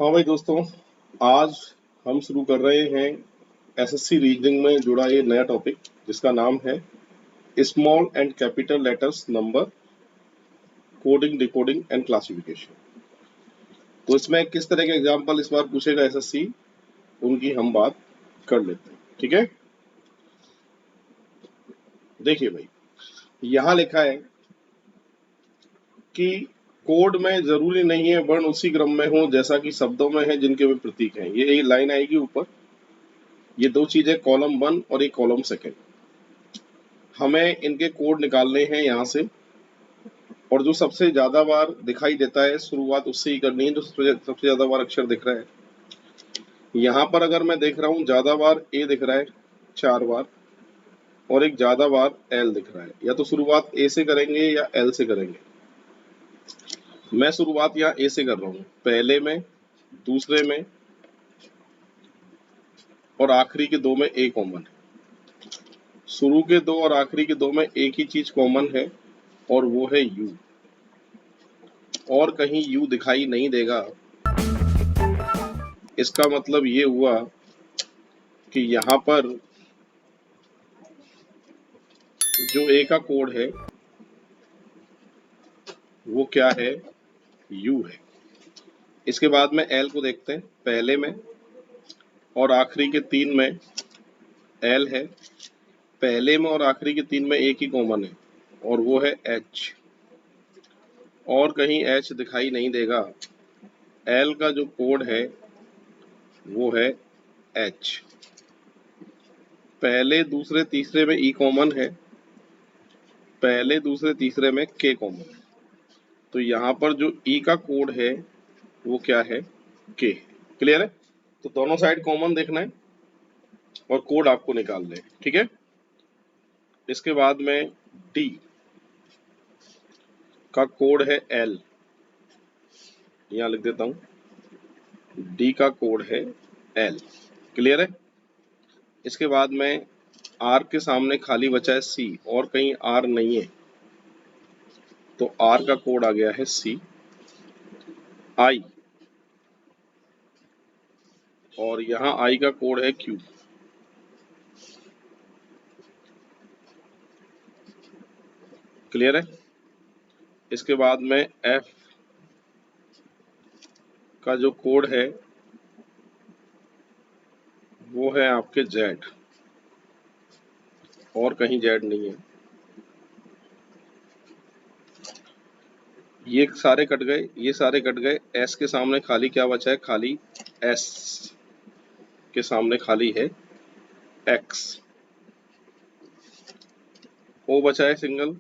हाँ भाई दोस्तों, आज हम शुरू कर रहे हैं एसएससी रीजनिंग में जुड़ा ये नया टॉपिक जिसका नाम है small and capital letters number coding decoding and classification. तो इसमें किस तरह के एग्जाम्पल इस बार पूछेगा एसएससी, उनकी हम बात कर लेते हैं। ठीक है, देखिए भाई, यहाँ लिखा है कि कोड में जरूरी नहीं है वर्ण उसी क्रम में हो जैसा कि शब्दों में है जिनके वे प्रतीक हैं। ये लाइन आएगी ऊपर, ये दो चीजें कॉलम 1 और एक कॉलम 2। हमें इनके कोड निकालने हैं यहाँ से, और जो सबसे ज्यादा बार दिखाई देता है शुरुआत उससे ही करनी है, जो सबसे ज्यादा बार अक्षर दिख रहा है। यहाँ पर अगर मैं देख रहा हूँ ज्यादा बार ए दिख रहा है 4 बार, और एक ज्यादा बार एल दिख रहा है। या तो शुरुआत ए से करेंगे या एल से करेंगे। मैं शुरुआत यहाँ ए से कर रहा हूँ, पहले में, दूसरे में और आखिरी के दो में ए कॉमन है। शुरू के दो और आखिरी के दो में एक ही चीज कॉमन है और वो है यू, और कहीं यू दिखाई नहीं देगा। इसका मतलब ये हुआ कि यहाँ पर जो ए का कोड है वो क्या है, यू है। इसके बाद में एल को देखते हैं, पहले में और आखिरी के 3 में एल है, पहले में और आखिरी के 3 में एक ही कॉमन है और वो है एच, और कहीं एच दिखाई नहीं देगा। एल का जो कोड है वो है एच, पहले दूसरे तीसरे में ई कॉमन है, पहले दूसरे तीसरे में के कॉमन है। तो यहाँ पर जो ई का कोड है वो क्या है, के। क्लियर है? तो दोनों साइड कॉमन देखना है और कोड आपको निकालना है। ठीक है, इसके बाद में डी का कोड है एल, यहाँ लिख देता हूं, डी का कोड है एल। क्लियर है? इसके बाद में आर के सामने खाली बचा है सी, और कहीं आर नहीं है, तो आर का कोड आ गया है सी। आई, और यहाँ आई का कोड है क्यू। क्लियर है? इसके बाद में एफ का जो कोड है वो है आपके जेड, और कहीं जेड नहीं है। ये सारे कट गए, ये सारे कट गए। एस के सामने खाली क्या बचा है, खाली एस के सामने खाली है एक्स। ओ बचा है सिंगल,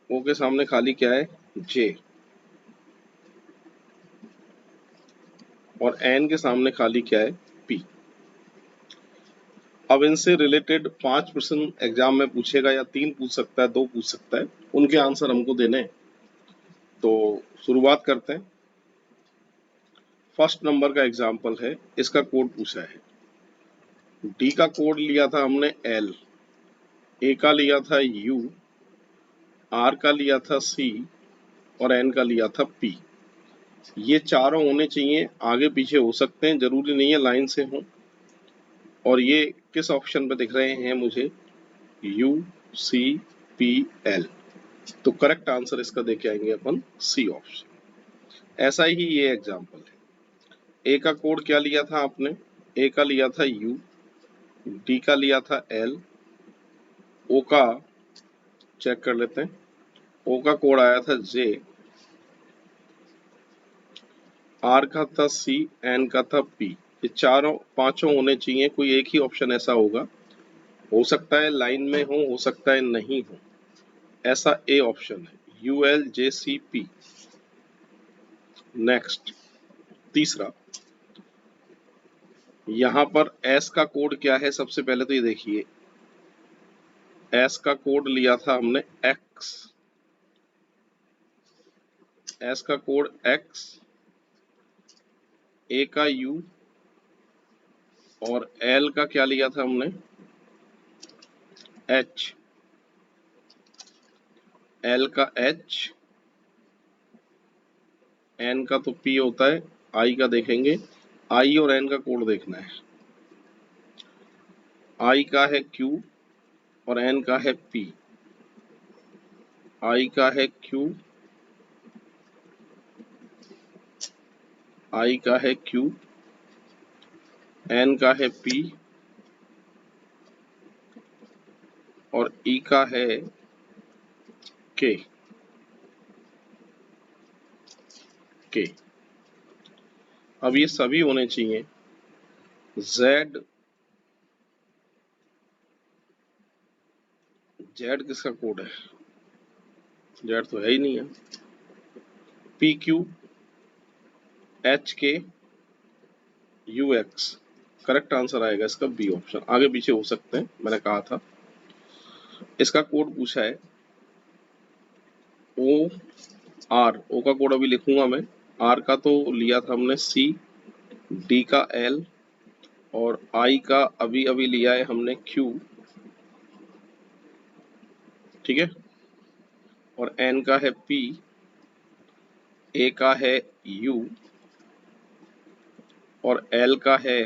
ओ के सामने खाली क्या है, जे, और एन के सामने खाली क्या है, पी। अब इनसे रिलेटेड 5 प्रश्न एग्जाम में पूछेगा, या 3 पूछ सकता है, 2 पूछ सकता है, उनके आंसर हमको देने हैं। तो शुरुआत करते हैं। फर्स्ट नंबर का एग्जाम्पल है, इसका कोड पूछा है। डी का कोड लिया था हमने एल, ए का लिया था यू, आर का लिया था सी, और एन का लिया था पी। ये चारों होने चाहिए, आगे पीछे हो सकते हैं, जरूरी नहीं है लाइन से हो। और ये किस ऑप्शन पे दिख रहे हैं मुझे, यू सी पी एल। तो करेक्ट आंसर इसका देके आएंगे अपन सी ऑप्शन। ऐसा ही ये एग्जाम्पल है। ए का कोड क्या लिया था आपने, ए का लिया था यू, डी का लिया था एल, ओ का चेक कर लेते हैं, ओ का कोड आया था जे, आर का था सी, एन का था पी। ये चारों पांचों होने चाहिए, कोई एक ही ऑप्शन ऐसा होगा, हो सकता है लाइन में हो सकता है नहीं हो। ऐसा ए ऑप्शन है, U L J C P. Next, तीसरा, यहाँ पर एस का कोड क्या है, सबसे पहले तो ये देखिए, एस का कोड लिया था हमने एक्स, एस का कोड एक्स, ए का यू, और एल का क्या लिया था हमने, एच, एल का एच, एन का तो पी होता है, आई का देखेंगे, आई और एन का कोड देखना है। आई का है क्यू और एन का है पी। आई का है क्यू, आई का है क्यू, एन का है पी और ई का है के। के अब ये सभी होने चाहिए जेड। जेड किसका कोड है? जेड तो है ही नहीं है। पी क्यू एच के यू एक्स, करेक्ट आंसर आएगा इसका बी ऑप्शन। आगे पीछे हो सकते हैं, मैंने कहा था। इसका कोड पूछा है ओ आर। ओ का कोड अभी लिखूंगा मैं। आर का तो लिया था हमने सी, डी का एल और आई का अभी अभी लिया है हमने क्यू, ठीक है। और एन का है पी, ए का है यू और एल का है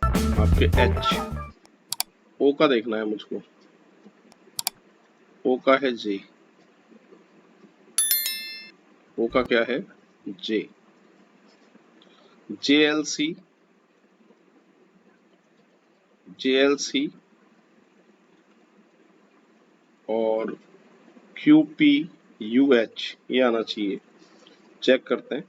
आपके एच। ओ का देखना है मुझको। ओ का है जे। ओ का क्या है? जे। J L C, J L C और क्यू पी यू एच, ये आना चाहिए। चेक करते हैं।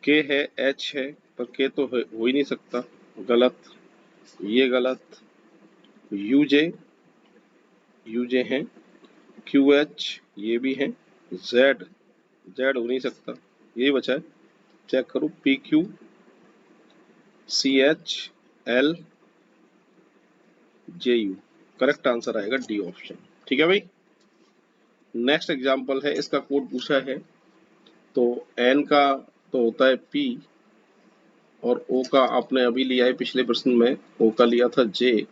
के है, एच है, पर के तो हो ही नहीं सकता, गलत, ये गलत। यूजे, यूजे हैं। क्यू एच ये भी है। जेड, जेड हो नहीं सकता, यही बचा है। चेक करो, P Q C H L J U, correct answer आएगा डी ऑप्शन। ठीक है भाई। नेक्स्ट एग्जांपल है, इसका कोड पूछा है तो एन का तो होता है पी और ओ का आपने अभी लिया है पिछले प्रश्न में, ओ का लिया था जे।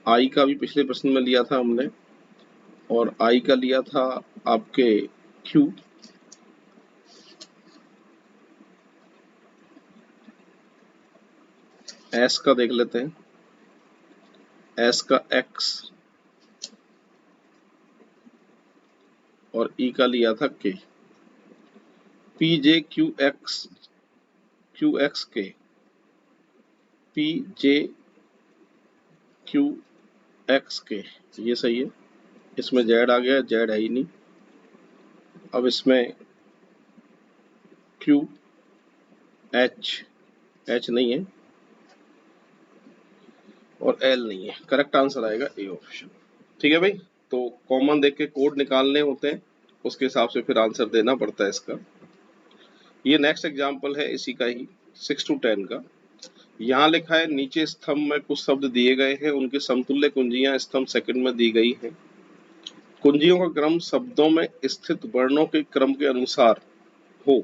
आई का भी पिछले प्रश्न में लिया था हमने और आई का लिया था आपके क्यू। एस का देख लेते हैं, एस का एक्स और ई का लिया था के। पी जे क्यू एक्स, क्यू एक्स के, पी जे क्यू एक्स के, ये सही है। इसमें जेड आ गया, जेड है ही नहीं। अब इसमें क्यू एच, एच नहीं है और एल नहीं है, करेक्ट आंसर आएगा ए ऑप्शन। ठीक है भाई। तो कॉमन देख के कोड निकालने होते हैं, उसके हिसाब से फिर आंसर देना पड़ता है इसका। ये नेक्स्ट एग्जांपल है इसी का ही, 6 to 10 का। यहाँ लिखा है नीचे स्तंभ में कुछ शब्द दिए गए हैं, उनके समतुल्य कुंजियां स्तंभ सेकंड में दी गई हैं। कुंजियों का क्रम शब्दों में स्थित वर्णों के क्रम के अनुसार हो,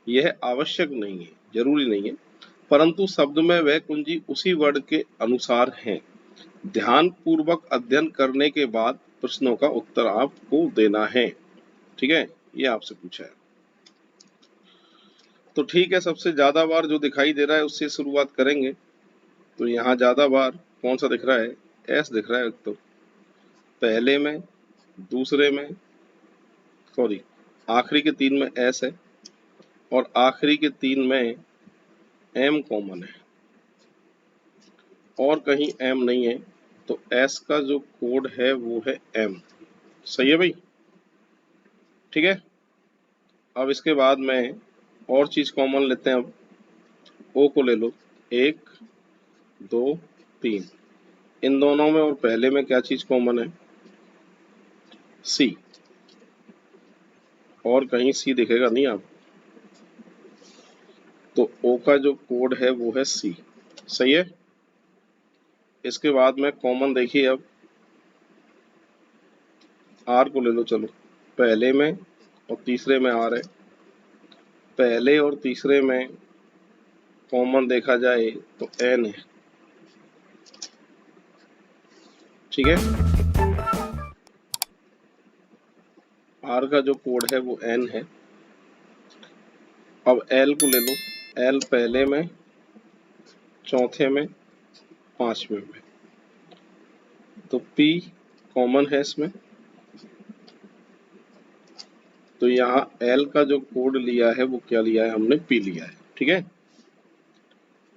यह आवश्यक नहीं है, जरूरी नहीं है, परंतु शब्द में वह कुंजी उसी वर्ण के अनुसार है। ध्यान पूर्वक अध्ययन करने के बाद प्रश्नों का उत्तर आपको देना है। ठीक है, ये आपसे पूछा है। तो ठीक है, सबसे ज्यादा बार जो दिखाई दे रहा है उससे शुरुआत करेंगे। तो यहाँ ज्यादा बार कौन सा दिख रहा है? एस दिख रहा है। तो पहले में, दूसरे में, सॉरी आखिरी के 3 में एस है और आखिरी के 3 में एम कॉमन है और कहीं एम नहीं है। तो एस का जो कोड है वो है एम। सही है भाई। ठीक है। अब इसके बाद में और चीज कॉमन लेते हैं। अब ओ को ले लो, 1 2 3, इन दोनों में और पहले में क्या चीज कॉमन है? सी, और कहीं सी दिखेगा नहीं आप। तो ओ का जो कोड है वो है सी। सही है। इसके बाद में कॉमन देखिए, अब आर को ले लो। चलो, पहले में और तीसरे में आर है। पहले और तीसरे में कॉमन देखा जाए तो एन है। ठीक है। आर का जो कोड है वो एन है अब एल को ले लो, एल पहले में, चौथे में, पांचवें में, तो पी कॉमन है इसमें। तो यहाँ एल का जो कोड लिया है वो क्या लिया है हमने, पी लिया है, ठीक है।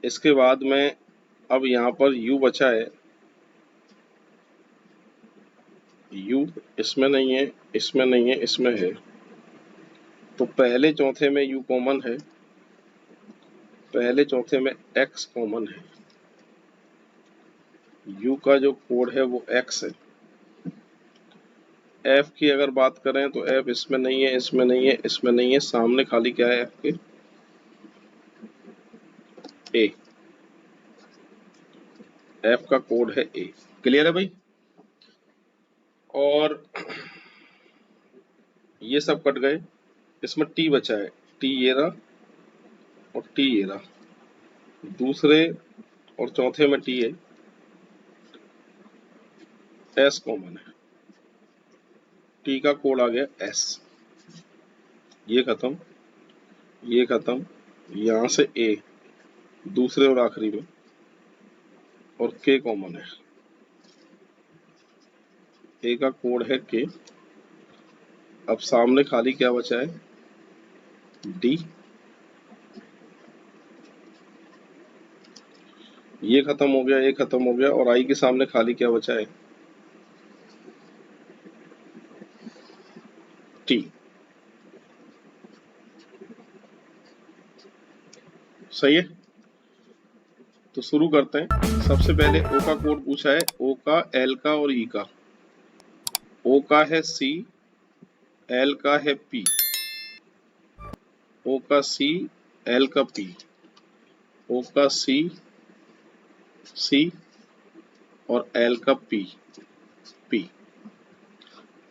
इसके बाद में अब यहाँ पर यू बचा है, यू इसमें नहीं है, इसमें नहीं है, इसमें है, तो पहले चौथे में यू कॉमन है, पहले चौथे में एक्स कॉमन है, यू का जो कोड है वो एक्स है। एफ की अगर बात करें तो एफ इसमें नहीं है, इसमें नहीं है, इसमें नहीं है, सामने खाली क्या है एफ के, ए, एफ का कोड है ए। क्लियर है भाई। और ये सब कट गए, इसमें टी बचा है, टी ये रहा और टी ये रहा, दूसरे और चौथे में टी है, एस कॉमन है, टी का कोड आ गया एस, ये खत्म, ये खत्म, यहां से ए दूसरे और आखिरी में, और के कॉमन है, ए का कोड है के। अब सामने खाली क्या बचा है, डी, ये खत्म हो गया, ये खत्म हो गया, और आई के सामने खाली क्या बचा है, टी। सही है, तो शुरू करते हैं। सबसे पहले ओ का कोड पूछा है, ओ का, एल का और ई का। ओ का है सी, एल का है पी, ओ का सी, एल का पी, ओ का सी, सी और एल का पी, पी।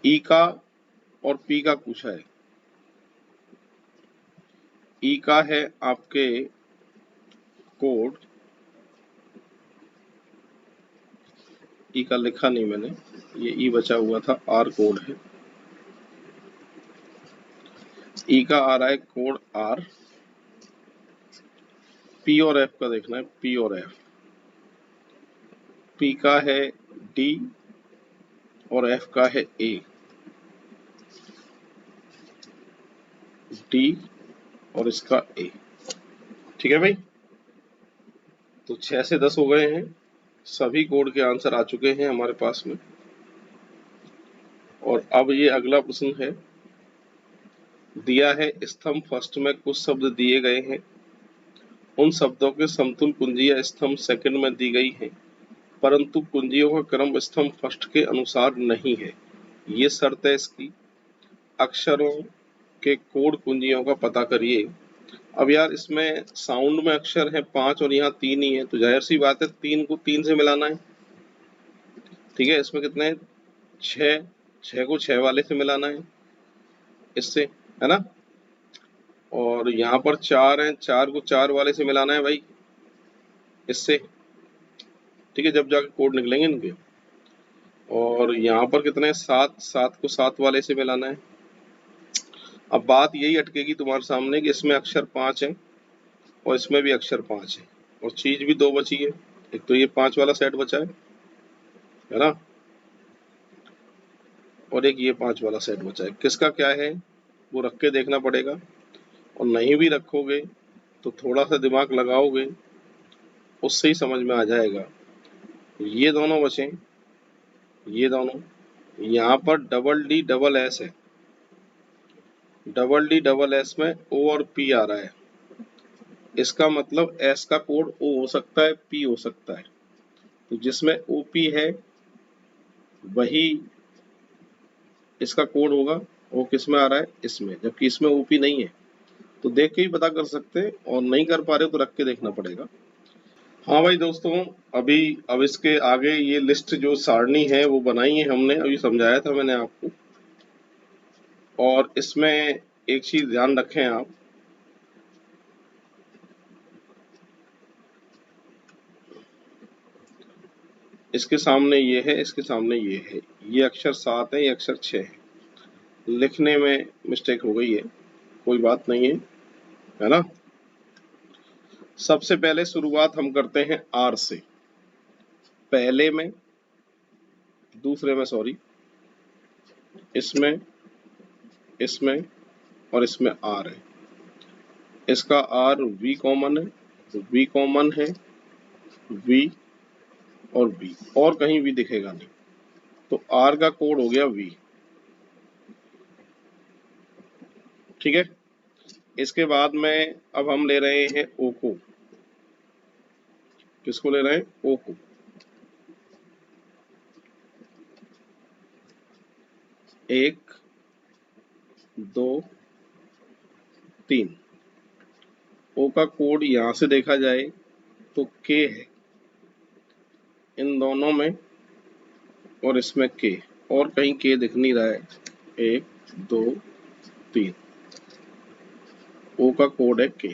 ई का और पी का पूछा है, ई का है आपके कोड, ई का लिखा नहीं मैंने, ये ई बचा हुआ था, आर कोड है, ई का आ रहा है कोड आर। पी और एफ का देखना है, पी और एफ, पी का है डी और एफ का है ए, डी और इसका ए, ठीक है भाई। तो 6 से 10 हो गए हैं, सभी कोड के आंसर आ चुके हैं हमारे पास में। और अब ये अगला प्रश्न है, दिया है स्तंभ फर्स्ट में कुछ शब्द दिए गए हैं, उन शब्दों के समतुल्य कुंजियां स्तंभ सेकंड में दी गई हैं, परंतु कुंजियों का क्रम स्तंभ फर्स्ट के अनुसार नहीं है, ये शर्त है इसकी, अक्षरों के कोड कुंजियों का पता करिए। अब यार इसमें साउंड में अक्षर है 5 और यहाँ 3 ही है, तो जाहिर सी बात है 3 को 3 से मिलाना है, ठीक है। इसमें कितने, 6, 6 को 6 वाले से मिलाना है इससे, है ना। और यहाँ पर 4 है, 4 को 4 वाले से मिलाना है भाई इससे, ठीक है, जब जाके कोड निकलेंगे इनके। और यहाँ पर कितने, 7, 7 को 7 वाले से मिलाना है। अब बात यही अटकेगी तुम्हारे सामने कि इसमें अक्षर 5 है और इसमें भी अक्षर 5 है, और चीज भी 2 बची है, एक तो ये 5 वाला सेट बचा है ना, और एक ये 5 वाला सेट बचा है। किसका क्या है वो रख के देखना पड़ेगा, और नहीं भी रखोगे तो थोड़ा सा दिमाग लगाओगे, उससे ही समझ में आ जाएगा। ये दोनों बचे, ये दोनों, यहाँ पर डबल डी डबल एस है, डबल डी डबल एस में ओ और पी आ रहा है, इसका मतलब एस का कोड ओ हो सकता है, पी हो सकता है, तो जिसमें ओ पी है वही इसका कोड होगा। वो किस में आ रहा है, इसमें, जबकि इसमें ओपी नहीं है, तो देख के ही पता कर सकते हैं, और नहीं कर पा रहे तो रख के देखना पड़ेगा। हाँ भाई दोस्तों, अभी अब इसके आगे ये लिस्ट जो सारणी है वो बनाई है हमने, अभी समझाया था मैंने आपको। और इसमें एक चीज ध्यान रखें आप, इसके सामने ये है, इसके सामने ये है, ये अक्षर 7 है, ये अक्षर 6 है, लिखने में मिस्टेक हो गई है, कोई बात नहीं है, है ना। सबसे पहले शुरुआत हम करते हैं आर से, पहले में, दूसरे में, सॉरी, इसमें, इसमें और इसमें आर है। इसका आर वी कॉमन है, वी कॉमन है, वी और वी, और कहीं भी दिखेगा नहीं, तो आर का कोड हो गया वी। ठीक है। इसके बाद में अब हम ले रहे हैं ओ को। किसको ले रहे हैं? ओ को। एक, दो, तीन। ओ का कोड यहां से देखा जाए तो के है, इन दोनों में और इसमें के, और कहीं के दिख नहीं रहा है। एक, दो, तीन। ओ का कोड है के।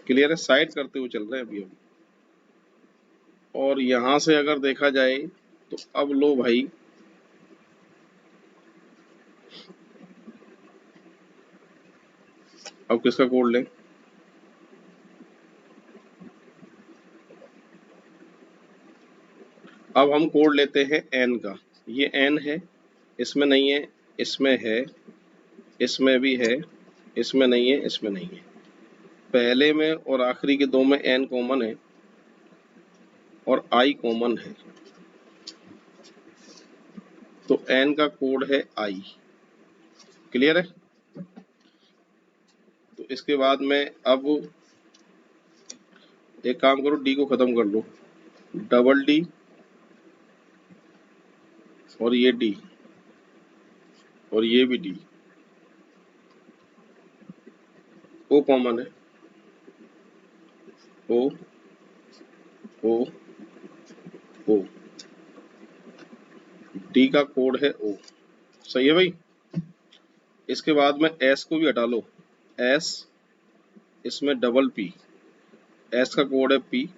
क्लियर है? साइड करते हुए चल रहे हैं अभी हम। और यहां से अगर देखा जाए तो अब लो भाई, अब किसका कोड लें? अब हम कोड लेते हैं एन का। ये एन है, इसमें नहीं है, इसमें है, इसमें भी है, इसमें नहीं है, इसमें नहीं है। पहले में और आखिरी के दो में एन कॉमन है और आई कॉमन है, तो एन का कोड है आई। क्लियर है? तो इसके बाद में अब एक काम करो, डी को खत्म कर लो, डबल डी और ये डी और ये भी डी, ओ कॉमन है, ओ, ओ, ओ, डी का कोड है ओ। सही है भाई। इसके बाद में एस को भी हटा लो, एस, इसमें डबल पी, एस का कोड है पी,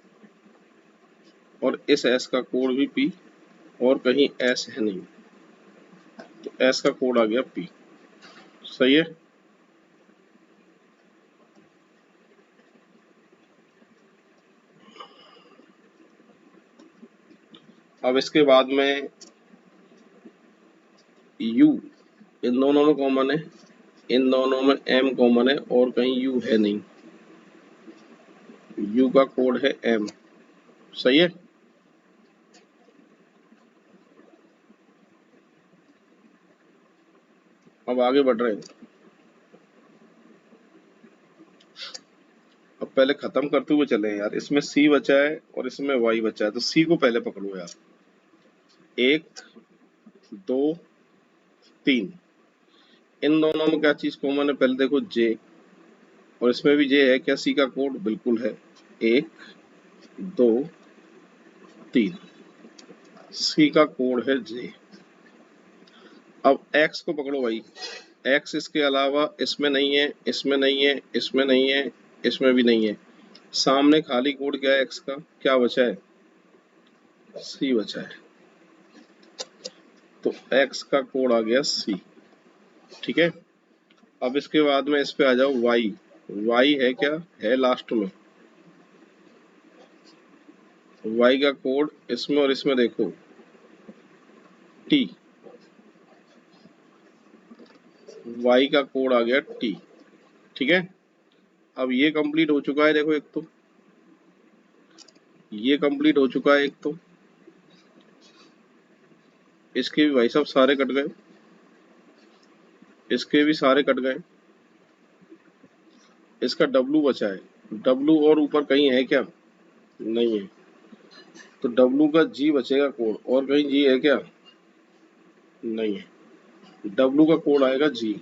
और इस एस का कोड भी पी, और कहीं एस है नहीं, तो एस का कोड आ गया पी। सही है। अब इसके बाद में यू, इन दोनों में कॉमन है, इन दोनों में एम कॉमन है, और कहीं यू है नहीं, यू का कोड है एम। सही है। अब आगे बढ़ रहे हैं। अब पहले खत्म करते हुए चले यार, इसमें सी बचा है और इसमें वाई बचा है, तो सी को पहले पकड़ो यार। एक, दो, तीन। इन दोनों में क्या चीज कॉमन है? पहले देखो जे, और इसमें भी जे है क्या? सी का कोड बिल्कुल है, एक, दो, तीन। सी का कोड है जे। अब एक्स को पकड़ो भाई, एक्स इसके अलावा इसमें नहीं है, इसमें नहीं है, इसमें नहीं है, इसमें भी नहीं है। सामने खाली कोड क्या है एक्स का? क्या बचा है? सी बचा है, तो एक्स का कोड आ गया सी। ठीक है। अब इसके बाद में इस पे आ जाओ वाई। वाई है क्या? है लास्ट में। वाई का कोड इसमें और इसमें देखो, टी। वाई का कोड आ गया टी। ठीक है। अब ये कंप्लीट हो चुका है, देखो एक तो ये कंप्लीट हो चुका है, एक तो इसके भी भाई साहब सारे कट गए, इसके भी सारे कट गए। इसका डब्लू बचा है, डब्लू और ऊपर कहीं है क्या? नहीं है, तो डब्लू का जी बचेगा कोड, और कहीं जी है क्या? नहीं है, डब्लू का कोड आएगा जी।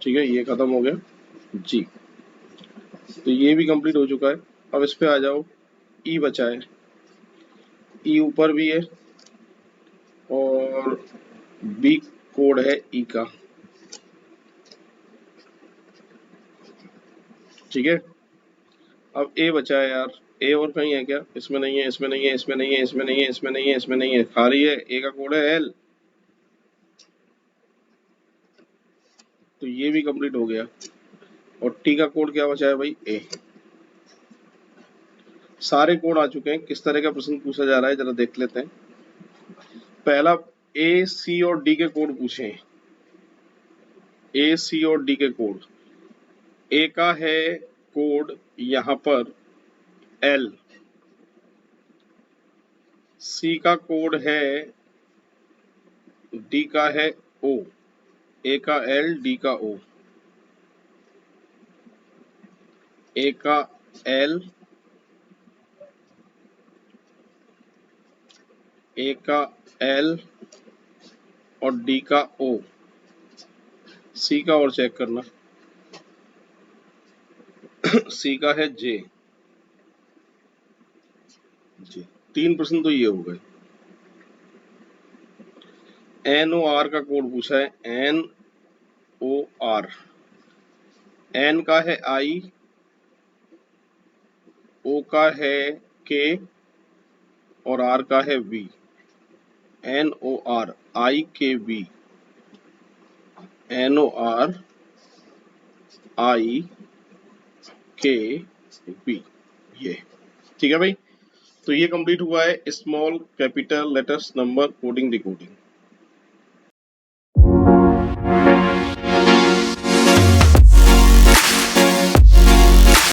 ठीक है, ये खत्म हो गया जी। तो ये भी कंप्लीट हो चुका है। अब इस पे आ जाओ, ई बचा है, ई ऊपर भी है, और बी कोड है ई का। ठीक है। अब ए बचा है यार, ए और कहीं है क्या? इसमें नहीं है, इसमें नहीं है, इसमें नहीं है, इसमें नहीं है, इसमें नहीं है, इसमें नहीं है, खाली है। ए का कोड है एल। तो ये भी कंप्लीट हो गया। और टी का कोड क्या बचा है भाई, ए। सारे कोड आ चुके हैं। किस तरह का प्रश्न पूछा जा रहा है जरा देख लेते हैं। पहला ए, सी और डी के कोड पूछे हैं। ए, सी और डी के कोड। ए का है कोड यहां पर एल, सी का कोड है, डी का है ओ, ए का एल, डी का ओ, ए का एल, ए का एल और डी का ओ। सी का और चेक करना। सी का है जे। जी, 3 प्रश्न तो ये हो गए। एन ओ आर का कोड पूछा है, एन ओ आर। एन का है आई, ओ का है के और आर का है वी। एन ओ आर, आई के वी, एन ओ आर, आई के वी, ये ठीक है भाई। तो ये कंप्लीट हुआ है small capital letters number coding decoding.